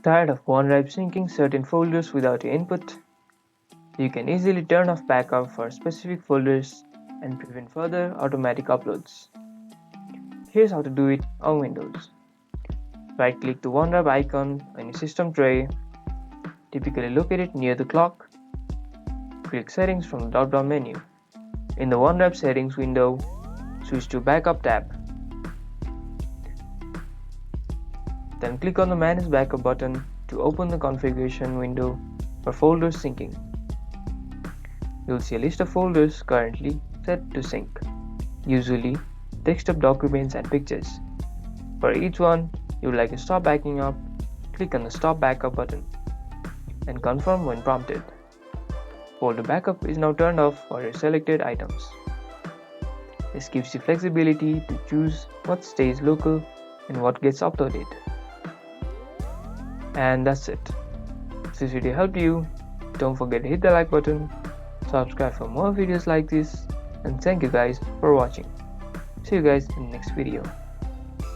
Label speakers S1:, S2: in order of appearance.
S1: Tired of OneDrive syncing certain folders without your input? You can easily turn off backup for specific folders and prevent further automatic uploads. Here's how to do it on Windows. Right-click the OneDrive icon on your system tray, typically located near the clock. Click Settings from the drop-down menu. In the OneDrive Settings window, switch to Backup tab. Then click on the Manage Backup button to open the configuration window for folder syncing. You'll see a list of folders currently set to sync, usually desktop documents and pictures. For each one you would like to stop backing up, click on the Stop Backup button and confirm when prompted. Folder backup is now turned off for your selected items. This gives you flexibility to choose what stays local and what gets uploaded. And that's it. If this video helped you, don't forget to hit the like button, subscribe for more videos like this, and thank you guys for watching. See you guys in the next video.